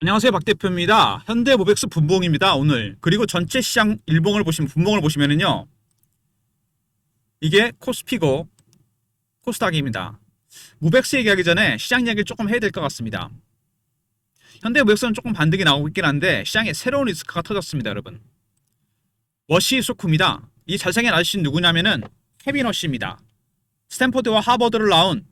안녕하세요, 박 대표입니다. 현대모백스 분봉입니다, 오늘. 그리고 전체 시장 분봉을 보시면은요, 이게 코스피고 코스닥입니다. 모백스 얘기하기 전에 시장 이야기를 조금 해야 될 것 같습니다. 현대모백스는 조금 반등이 나오고 있긴 한데 시장에 새로운 리스크가 터졌습니다, 여러분. 워시 소쿠입니다. 이 잘생긴 아저씨는 누구냐면은 케빈 워시입니다. 스탠퍼드와 하버드를 나온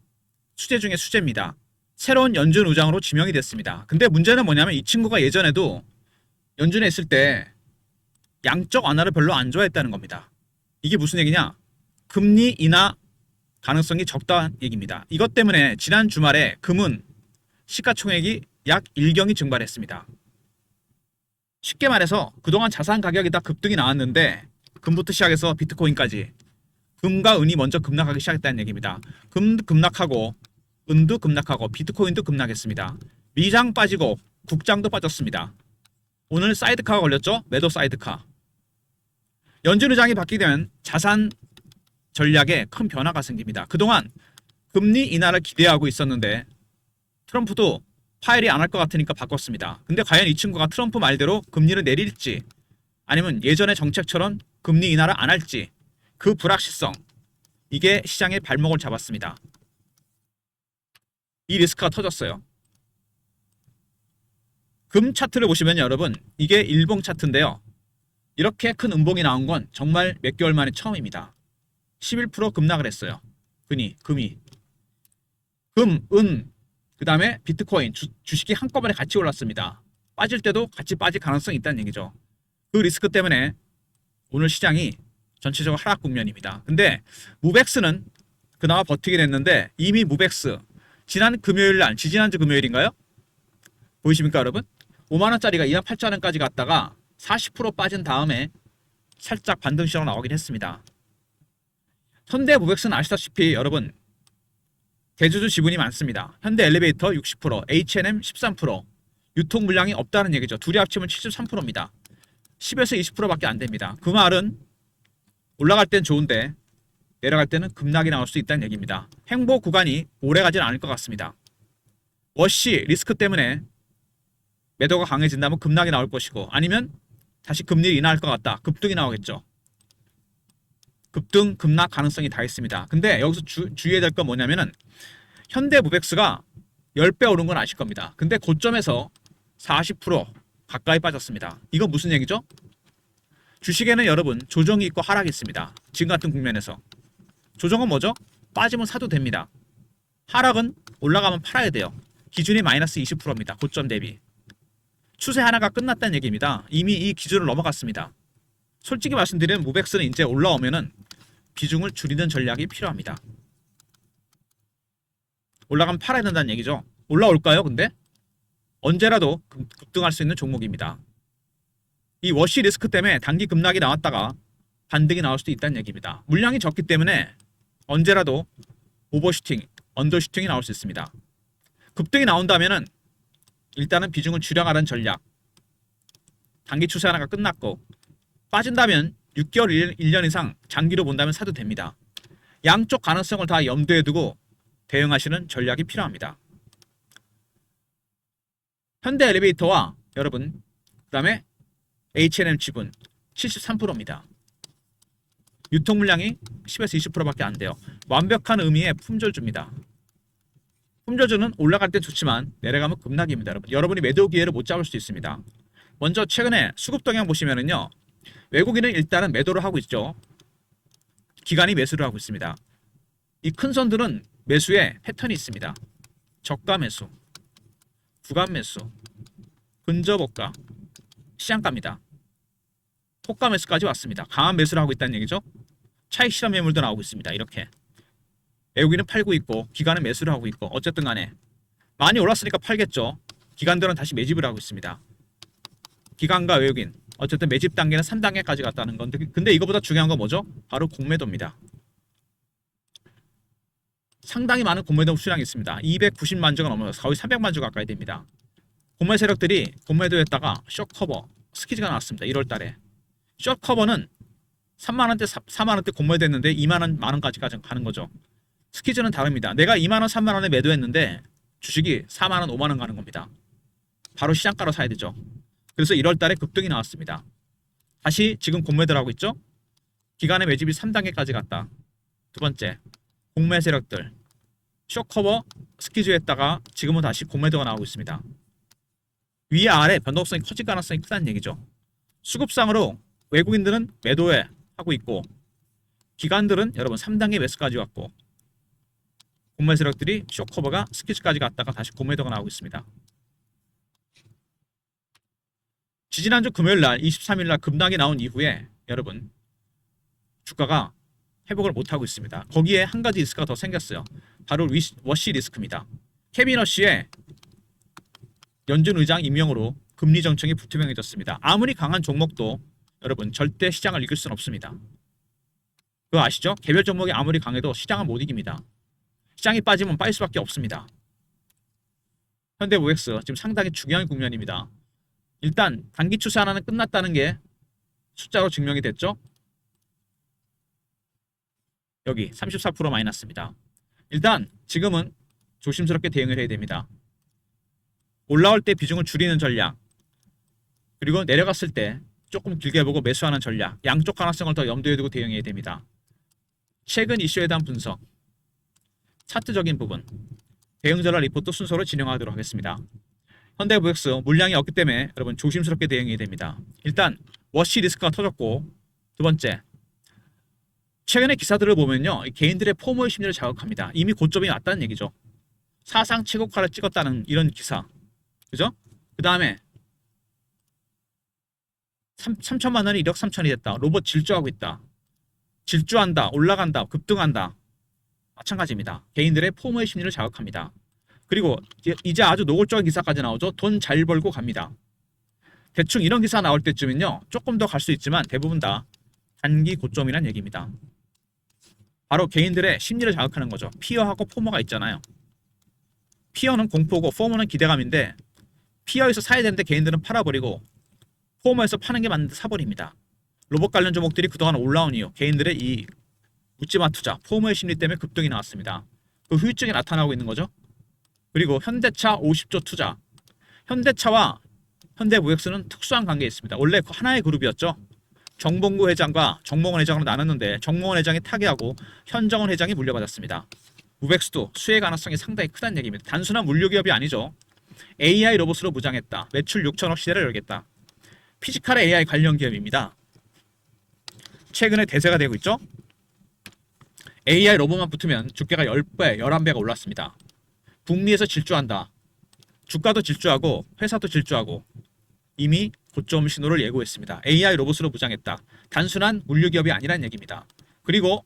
수재 중에 수재입니다. 새로운 연준 의장으로 지명이 됐습니다. 근데 문제는 뭐냐면 이 친구가 예전에도 연준에 있을 때 양적 완화를 별로 안 좋아했다는 겁니다. 이게 무슨 얘기냐? 금리 인하 가능성이 적다는 얘기입니다. 이것 때문에 지난 주말에 금은 시가총액이 약 1경이 증발했습니다. 쉽게 말해서 그동안 자산 가격이 다 급등이 나왔는데 금부터 시작해서 비트코인까지 금과 은이 먼저 급락하기 시작했다는 얘기입니다. 금도 급락하고 은도 급락하고 비트코인도 급락했습니다. 미장 빠지고 국장도 빠졌습니다. 오늘 사이드카가 걸렸죠? 매도 사이드카. 연준 의장이 바뀌게 되면 자산 전략에 큰 변화가 생깁니다. 그동안 금리 인하를 기대하고 있었는데 트럼프도 파일이 안 할 것 같으니까 바꿨습니다. 근데 과연 이 친구가 트럼프 말대로 금리를 내릴지 아니면 예전의 정책처럼 금리 인하를 안 할지 그 불확실성, 이게 시장의 발목을 잡았습니다. 이 리스크가 터졌어요. 금 차트를 보시면 여러분, 이게 일봉 차트인데요. 이렇게 큰 음봉이 나온 건 정말 몇 개월 만에 처음입니다. 11% 급락을 했어요. 금이. 금, 은, 그 다음에 비트코인, 주식이 한꺼번에 같이 올랐습니다. 빠질 때도 같이 빠질 가능성이 있다는 얘기죠. 그 리스크 때문에 오늘 시장이 전체적으로 하락 국면입니다. 근데 무백스는 그나마 버티게 됐는데 이미 무백스 지지난주 금요일인가요? 보이십니까 여러분? 5만원짜리가 28,000원까지 갔다가 40% 빠진 다음에 살짝 반등 시장 나오긴 했습니다. 현대모백스는 아시다시피 여러분 대주주 지분이 많습니다. 현대엘리베이터 60%, H&M 13%, 유통 물량이 없다는 얘기죠. 둘이 합치면 73%입니다. 10에서 20%밖에 안 됩니다. 그 말은 올라갈 땐 좋은데 내려갈 때는 급락이 나올 수 있다는 얘기입니다. 행보 구간이 오래 가진 않을 것 같습니다. 워시 리스크 때문에 매도가 강해진다면 급락이 나올 것이고 아니면 다시 금리를 인하할 것 같다. 급등이 나오겠죠. 급등, 급락 가능성이 다 있습니다. 근데 여기서 주의해야 될 건 뭐냐면은 현대모백스가 10배 오른 건 아실 겁니다. 근데 고점에서 40% 가까이 빠졌습니다. 이거 무슨 얘기죠? 주식에는 여러분 조정이 있고 하락이 있습니다. 지금 같은 국면에서. 조정은 뭐죠? 빠지면 사도 됩니다. 하락은 올라가면 팔아야 돼요. 기준이 마이너스 20%입니다. 고점 대비. 추세 하나가 끝났다는 얘기입니다. 이미 이 기준을 넘어갔습니다. 솔직히 말씀드리면 모백스는 이제 올라오면은 비중을 줄이는 전략이 필요합니다. 올라가면 팔아야 된다는 얘기죠. 올라올까요? 근데 언제라도 급등할 수 있는 종목입니다. 이 워시 리스크 때문에 단기 급락이 나왔다가 반등이 나올 수도 있다는 얘기입니다. 물량이 적기 때문에 언제라도 오버슈팅, 언더슈팅이 나올 수 있습니다. 급등이 나온다면은 일단은 비중을 줄여가는 전략. 단기 추세 하나가 끝났고 빠진다면 6개월, 1년 이상 장기로 본다면 사도 됩니다. 양쪽 가능성을 다 염두에 두고 대응하시는 전략이 필요합니다. 현대엘리베이터와 여러분 그 다음에 H&M 지분 73%입니다. 유통 물량이 10에서 20%밖에 안 돼요. 완벽한 의미의 품절주입니다. 품절주는 올라갈 때 좋지만 내려가면 급락입니다. 여러분이 매도 기회를 못 잡을 수 있습니다. 먼저 최근에 수급 동향 보시면은요. 외국인은 일단은 매도를 하고 있죠. 기관이 매수를 하고 있습니다. 이 큰 선들은 매수에 패턴이 있습니다. 저가 매수, 구간 매수, 근접호가, 시장가입니다. 호가 매수까지 왔습니다. 강한 매수를 하고 있다는 얘기죠. 차익 실현 매물도 나오고 있습니다. 이렇게 외국인은 팔고 있고 기관은 매수를 하고 있고 어쨌든 간에 많이 올랐으니까 팔겠죠. 기관들은 다시 매집을 하고 있습니다. 기관과 외국인 어쨌든 매집 단계는 3단계까지 갔다는 건데 근데 이거보다 중요한 건 뭐죠? 바로 공매도입니다. 상당히 많은 공매도 수량이 있습니다. 290만 주가 넘어서 거의 300만 주 가까이 됩니다. 공매 세력들이 공매도했다가 숏커버 스키즈가 나왔습니다. 1월 달에. 숏커버는 3만원대 4만원대 공매도했는데 2만원 만원까지 가는 거죠. 스키즈는 다릅니다. 내가 2만원 3만원에 매도했는데 주식이 4만원 5만원 가는 겁니다. 바로 시장가로 사야 되죠. 그래서 1월 달에 급등이 나왔습니다. 다시 지금 공매도를 하고 있죠. 기간의 매집이 3단계까지 갔다. 두 번째, 공매 세력들 쇼커버 스키즈했다가 지금은 다시 공매도가 나오고 있습니다. 위에 아래 변동성이 커질 가능성이 크다는 얘기죠. 수급상으로 외국인들은 매도에 하고 있고 기관들은 여러분 3단계 매수까지 왔고 공매 세력들이 쇼커버가 스키즈까지 갔다가 다시 공매도가 나오고 있습니다. 지지난주 금요일날 23일날 급락이 나온 이후에 여러분 주가가 회복을 못하고 있습니다. 거기에 한 가지 리스크가 더 생겼어요. 바로 워시 리스크입니다. 케빈 워시의 연준 의장 임명으로 금리 정책이 불투명해졌습니다. 아무리 강한 종목도 여러분 절대 시장을 이길 수는 없습니다. 그거 아시죠? 개별 종목이 아무리 강해도 시장은 못 이깁니다. 시장이 빠지면 빠질 수밖에 없습니다. 현대모백스 지금 상당히 중요한 국면입니다. 일단 단기 추세 하나는 끝났다는 게 숫자로 증명이 됐죠. 여기 34% 마이너스입니다. 일단 지금은 조심스럽게 대응을 해야 됩니다. 올라올 때 비중을 줄이는 전략, 그리고 내려갔을 때 조금 길게 보고 매수하는 전략, 양쪽 가능성을 더 염두에 두고 대응해야 됩니다. 최근 이슈에 대한 분석, 차트적인 부분, 대응 전략 리포트 순서로 진행하도록 하겠습니다. 현대모백스 물량이 없기 때문에 여러분 조심스럽게 대응해야 됩니다. 일단 워시 리스크가 터졌고, 두 번째, 최근의 기사들을 보면요, 개인들의 포모의 심리를 자극합니다. 이미 고점이 왔다는 얘기죠. 사상 최고가를 찍었다는 이런 기사, 그죠? 그 다음에 3천만 원이 1억 3천이 됐다. 로봇 질주하고 있다. 질주한다, 올라간다, 급등한다. 마찬가지입니다. 개인들의 포모의 심리를 자극합니다. 그리고 이제 아주 노골적인 기사까지 나오죠. 돈 잘 벌고 갑니다. 대충 이런 기사 나올 때쯤은요, 조금 더 갈 수 있지만 대부분 다 단기 고점이란 얘기입니다. 바로 개인들의 심리를 자극하는 거죠. 피어하고 포모가 있잖아요. 피어는 공포고 포모는 기대감인데, 피어에서 사야 되는데 개인들은 팔아버리고 포모에서 파는 게 맞는데 사버립니다. 로봇 관련 종목들이 그동안 올라온 이유, 개인들의 이 묻지마 투자, 포모의 심리 때문에 급등이 나왔습니다. 그 후유증이 나타나고 있는 거죠. 그리고 현대차 50조 투자, 현대차와 현대모백스는 특수한 관계에 있습니다. 원래 하나의 그룹이었죠. 정봉구 회장과 정몽원 회장으로 나눴는데 정몽원 회장이 타계하고 현정원 회장이 물려받았습니다. 모백스도 수혜 가능성이 상당히 크다는 얘기입니다. 단순한 물류기업이 아니죠. AI 로봇으로 무장했다. 매출 6천억 시대를 열겠다. 피지컬 AI 관련 기업입니다. 최근에 대세가 되고 있죠. AI 로봇만 붙으면 주가가 10배, 11배가 올랐습니다. 북미에서 질주한다. 주가도 질주하고 회사도 질주하고 이미 고점 신호를 예고했습니다. AI 로봇으로 무장했다. 단순한 물류기업이 아니란 얘기입니다. 그리고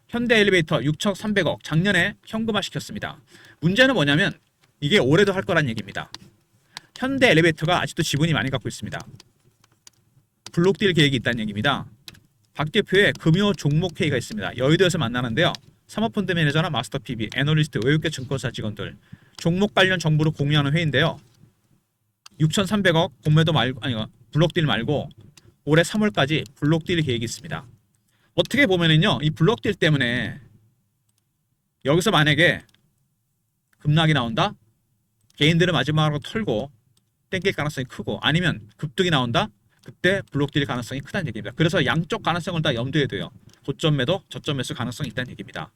현대엘리베이터 6,300억 작년에 현금화 시켰습니다. 문제는 뭐냐면 이게 올해도 할 거란 얘기입니다. 현대엘리베이터가 아직도 지분이 많이 갖고 있습니다. 블록딜 계획이 있다는 얘기입니다. 박 대표의 금요 종목 회의가 있습니다. 여의도에서 만나는데요. 사모펀드 매니저나 마스터 PB, 애널리스트, 외국계 증권사 직원들 종목 관련 정보를 공유하는 회의인데요. 6,300억 공매도 말고, 아니 블록딜 말고 올해 3월까지 블록딜 계획이 있습니다. 어떻게 보면은요, 이 블록딜 때문에 여기서 만약에 급락이 나온다, 개인들은 마지막으로 털고 땡길 가능성이 크고, 아니면 급등이 나온다, 그때 블록딜 가능성이 크다는 얘기입니다. 그래서 양쪽 가능성을 다 염두에 둬요. 고점 매도, 저점 매수 가능성이 있다는 얘기입니다.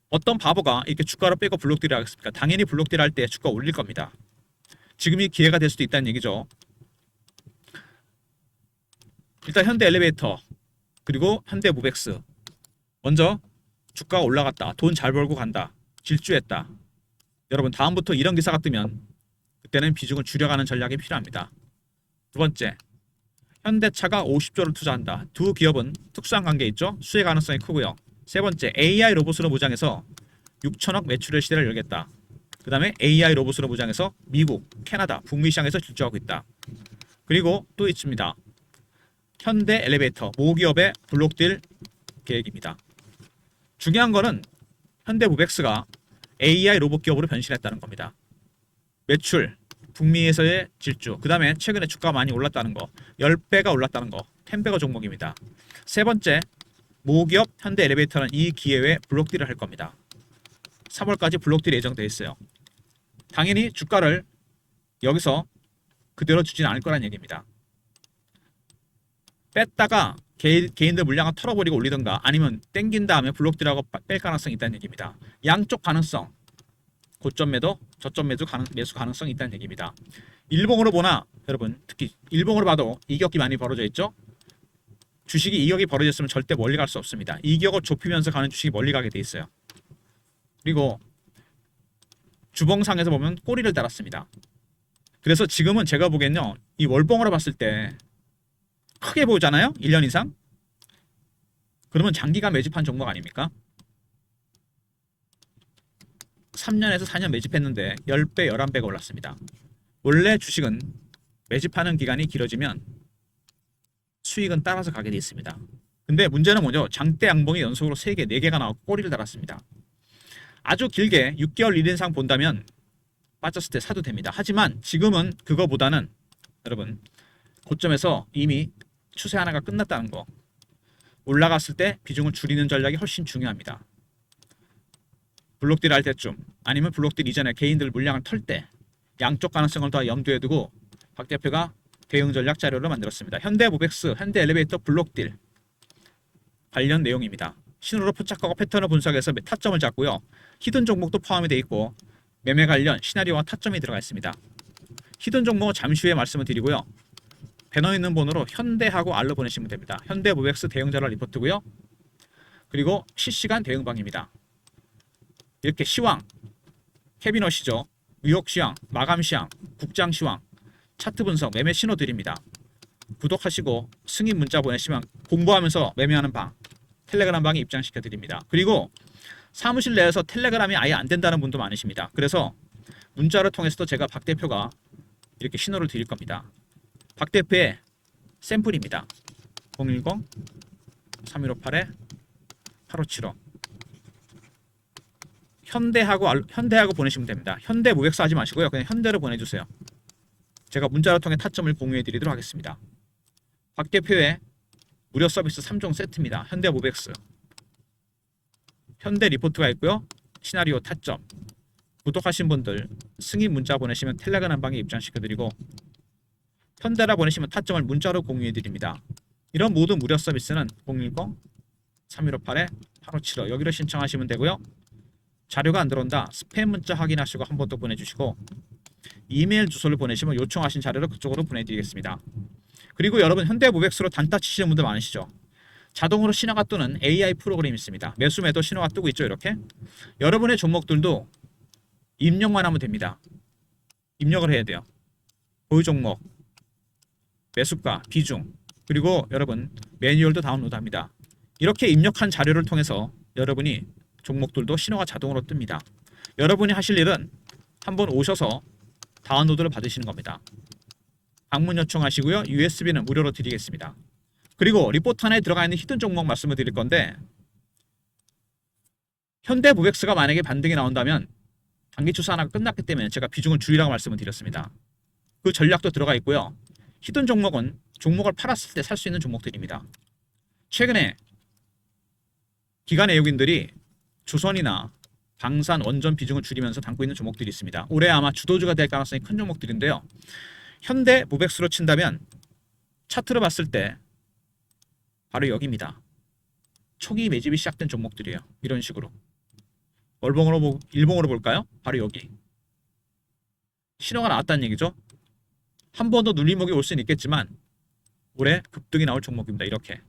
어떤 바보가 이렇게 주가를 빼고 블록딜을 하겠습니까? 당연히 블록딜 할 때 주가 올릴 겁니다. 지금이 기회가 될 수도 있다는 얘기죠. 일단 현대엘리베이터 그리고 현대모백스, 먼저 주가가 올라갔다, 돈 잘 벌고 간다, 질주했다. 여러분 다음부터 이런 기사가 뜨면 그때는 비중을 줄여가는 전략이 필요합니다. 두 번째, 현대차가 50조를 투자한다. 두 기업은 특수한 관계에 있죠. 수혜 가능성이 크고요. 세 번째, AI 로봇으로 무장해서 6천억 매출의 시대를 열겠다. 그 다음에 AI 로봇으로 무장해서 미국, 캐나다, 북미 시장에서 질주하고 있다. 그리고 또 있습니다. 현대 엘리베이터, 모기업의 블록딜 계획입니다. 중요한 거는 현대모백스가 AI 로봇 기업으로 변신했다는 겁니다. 매출, 북미에서의 질주, 그 다음에 최근에 주가가 많이 올랐다는 거, 10배가 올랐다는 거, 10배가 종목입니다. 세 번째, 모기업 현대 엘리베이터는 이 기회에 블록딜을 할 겁니다. 3월까지 블록딜이 예정되어 있어요. 당연히 주가를 여기서 그대로 주지는 않을 거란 얘기입니다. 뺐다가 개인들 물량을 털어버리고 올리던가 아니면 땡긴 다음에 블록딜하고 뺄 가능성이 있다는 얘기입니다. 양쪽 가능성, 고점 매도, 저점 매수 가능성이 있다는 얘기입니다. 일봉으로 보나 여러분, 특히 일봉으로 봐도 이격이 많이 벌어져 있죠. 주식이 이격이 벌어졌으면 절대 멀리 갈 수 없습니다. 이격을 좁히면서 가는 주식이 멀리 가게 돼 있어요. 그리고 주봉상에서 보면 꼬리를 달았습니다. 그래서 지금은 제가 보기엔요, 이 월봉으로 봤을 때 크게 보잖아요. 1년 이상. 그러면 장기간 매집한 종목 아닙니까? 3년에서 4년 매집했는데 10배, 11배가 올랐습니다. 원래 주식은 매집하는 기간이 길어지면 수익은 따라서 가게 돼 있습니다. 근데 문제는 뭐죠? 장대 양봉이 연속으로 3개, 4개가 나오고 꼬리를 달았습니다. 아주 길게 6개월 1인상 본다면 빠졌을 때 사도 됩니다. 하지만 지금은 그거보다는 여러분, 고점에서 이미 추세 하나가 끝났다는 거, 올라갔을 때 비중을 줄이는 전략이 훨씬 중요합니다. 블록딜 할 때쯤 아니면 블록딜 이전에 개인들 물량을 털 때 양쪽 가능성을 더 염두에 두고 박 대표가 대응 전략 자료를 만들었습니다. 현대모백스, 현대엘리베이터, 블록딜 관련 내용입니다. 신호로 포착하고 패턴을 분석해서 타점을 잡고요. 히든 종목도 포함이 되어 있고 매매 관련 시나리오와 타점이 들어가 있습니다. 히든 종목은 잠시 후에 말씀을 드리고요. 배너 있는 번호로 현대하고 R로 보내시면 됩니다. 현대모백스 대응 자료 리포트고요. 그리고 실시간 대응방입니다. 이렇게 시황, 캐비너 시죠. 의혹 시황, 마감 시황, 국장 시황, 차트 분석, 매매 신호 드립니다. 구독하시고 승인 문자 보내시면 공부하면서 매매하는 방, 텔레그램 방에 입장시켜 드립니다. 그리고 사무실 내에서 텔레그램이 아예 안 된다는 분도 많으십니다. 그래서 문자를 통해서도 제가 박 대표가 이렇게 신호를 드릴 겁니다. 박 대표의 샘플입니다. 010-3158-8575 현대하고 보내시면 됩니다. 현대모백스 하지 마시고요. 그냥 현대로 보내주세요. 제가 문자를 통해 타점을 공유해 드리도록 하겠습니다. 박 대표의 무료 서비스 3종 세트입니다. 현대모백스, 현대 리포트가 있고요. 시나리오 타점. 구독하신 분들 승인 문자 보내시면 텔레그램 방에 입장시켜드리고 현대라 보내시면 타점을 문자로 공유해 드립니다. 이런 모든 무료 서비스는 010-3158-8575 여기로 신청하시면 되고요. 자료가 안 들어온다, 스팸 문자 확인하시고 한 번 더 보내주시고 이메일 주소를 보내시면 요청하신 자료를 그쪽으로 보내드리겠습니다. 그리고 여러분, 현대모백스로 단타 치시는 분들 많으시죠? 자동으로 신호가 뜨는 AI 프로그램이 있습니다. 매수 매도 신호가 뜨고 있죠. 이렇게 여러분의 종목들도 입력만 하면 됩니다. 입력을 해야 돼요. 보유 종목, 매수가, 비중, 그리고 여러분 매뉴얼도 다운로드합니다. 이렇게 입력한 자료를 통해서 여러분이 종목들도 신호가 자동으로 뜹니다. 여러분이 하실 일은 한번 오셔서 다운로드를 받으시는 겁니다. 방문 요청하시고요. USB는 무료로 드리겠습니다. 그리고 리포트 안에 들어가 있는 히든 종목 말씀을 드릴 건데, 현대모백스가 만약에 반등이 나온다면 단기 추세 하나가 끝났기 때문에 제가 비중을 줄이라고 말씀을 드렸습니다. 그 전략도 들어가 있고요. 히든 종목은 종목을 팔았을 때 살 수 있는 종목들입니다. 최근에 기관 외국인들이 조선이나 방산, 원전 비중을 줄이면서 담고 있는 종목들이 있습니다. 올해 아마 주도주가 될 가능성이 큰 종목들인데요. 현대모백스로 친다면 차트를 봤을 때 바로 여기입니다. 초기 매집이 시작된 종목들이에요. 이런 식으로. 일봉으로 볼까요? 바로 여기. 신호가 나왔다는 얘기죠. 한 번 더 눌림목이 올 수는 있겠지만 올해 급등이 나올 종목입니다. 이렇게.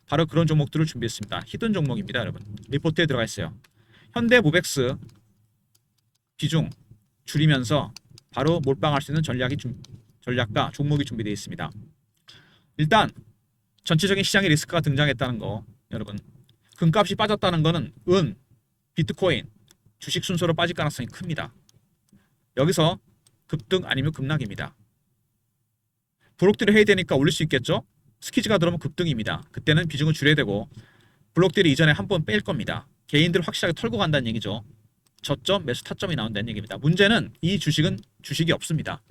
바로 그런 종목들을 준비했습니다. 히든 종목입니다. 여러분. 리포트에 들어가 있어요. 현대모백스 비중 줄이면서 바로 몰빵할 수 있는 전략과 종목이 준비되어 있습니다. 일단 전체적인 시장의 리스크가 등장했다는 거, 여러분, 금값이 빠졌다는 거는 은, 비트코인, 주식 순서로 빠질 가능성이 큽니다. 여기서 급등 아니면 급락입니다. 블록딜을 해야 되니까 올릴 수 있겠죠? 스키즈가 들어오면 급등입니다. 그때는 비중을 줄여야 되고 블록딜이 이전에 한 번 뺄 겁니다. 개인들 확실하게 털고 간다는 얘기죠. 저점, 매수 타점이 나온다는 얘기입니다. 문제는 이 주식은 주식이 없습니다.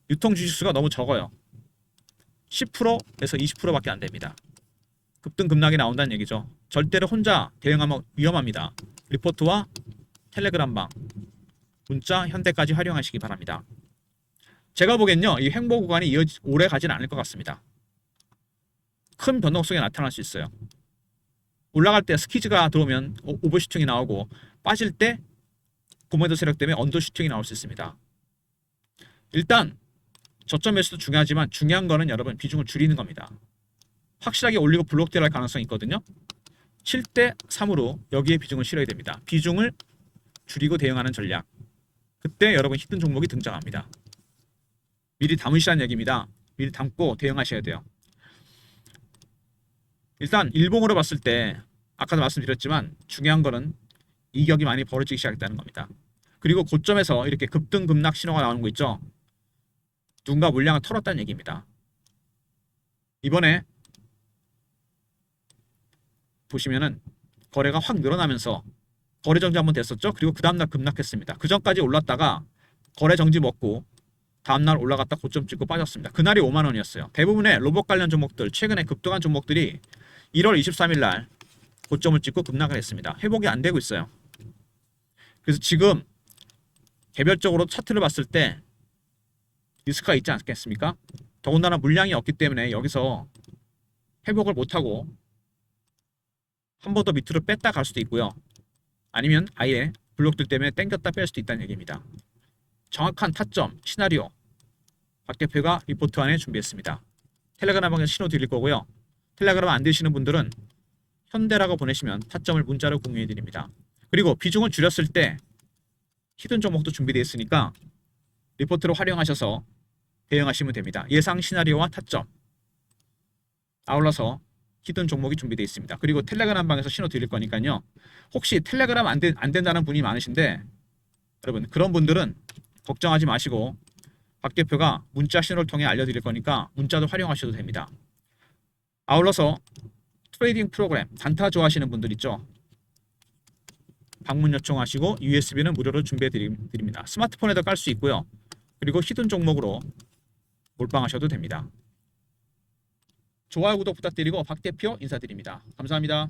유통 주식수가 너무 적어요. 10%에서 20%밖에 안 됩니다. 급등 급락이 나온다는 얘기죠. 절대로 혼자 대응하면 위험합니다. 리포트와 텔레그램방, 문자, 현대까지 활용하시기 바랍니다. 제가 보기엔요, 이 횡보 구간이 오래 가지는 않을 것 같습니다. 큰 변동성이 나타날 수 있어요. 올라갈 때 스키즈가 들어오면 오버슈팅이 나오고, 빠질 때 고매도 세력 때문에 언더슈팅이 나올 수 있습니다. 일단 저점 매수도 중요하지만 중요한 거는 여러분 비중을 줄이는 겁니다. 확실하게 올리고 블록될 가능성이 있거든요. 7대 3으로 여기에 비중을 실어야 됩니다. 비중을 줄이고 대응하는 전략. 그때 여러분 히든 종목이 등장합니다. 미리 담으시라는 얘기입니다. 미리 담고 대응하셔야 돼요. 일단 일봉으로 봤을 때 아까도 말씀드렸지만 중요한 거는 이격이 많이 벌어지기 시작했다는 겁니다. 그리고 고점에서 이렇게 급등 급락 신호가 나오는 거 있죠. 누군가 물량을 털었다는 얘기입니다. 이번에 보시면은 거래가 확 늘어나면서 거래 정지 한번 됐었죠. 그리고 그 다음날 급락했습니다. 그 전까지 올랐다가 거래 정지 먹고 다음날 올라갔다 고점 찍고 빠졌습니다. 그날이 5만 원이었어요. 대부분의 로봇 관련 종목들, 최근에 급등한 종목들이 1월 23일 날 고점을 찍고 급락을 했습니다. 회복이 안 되고 있어요. 그래서 지금 개별적으로 차트를 봤을 때 리스크가 있지 않겠습니까? 더군다나 물량이 없기 때문에 여기서 회복을 못하고 한 번 더 밑으로 뺐다 갈 수도 있고요. 아니면 아예 블록들 때문에 땡겼다 뺄 수도 있다는 얘기입니다. 정확한 타점, 시나리오 박 대표가 리포트 안에 준비했습니다. 텔레그램 방에서 신호 드릴 거고요. 텔레그램 안 되시는 분들은 현대라고 보내시면 타점을 문자로 공유해 드립니다. 그리고 비중을 줄였을 때 히든 종목도 준비되어 있으니까 리포트를 활용하셔서 대응하시면 됩니다. 예상 시나리오와 타점 아울러서 히든 종목이 준비되어 있습니다. 그리고 텔레그램 방에서 신호 드릴 거니까요. 혹시 텔레그램 안 된다는 분이 많으신데 여러분 그런 분들은 걱정하지 마시고 박 대표가 문자 신호를 통해 알려드릴 거니까 문자도 활용하셔도 됩니다. 아울러서 트레이딩 프로그램 단타 좋아하시는 분들 있죠. 방문 요청하시고 USB는 무료로 준비해 드립니다. 스마트폰에도 깔 수 있고요. 그리고 히든 종목으로 몰빵하셔도 됩니다. 좋아요 구독 부탁드리고 박 대표 인사드립니다. 감사합니다.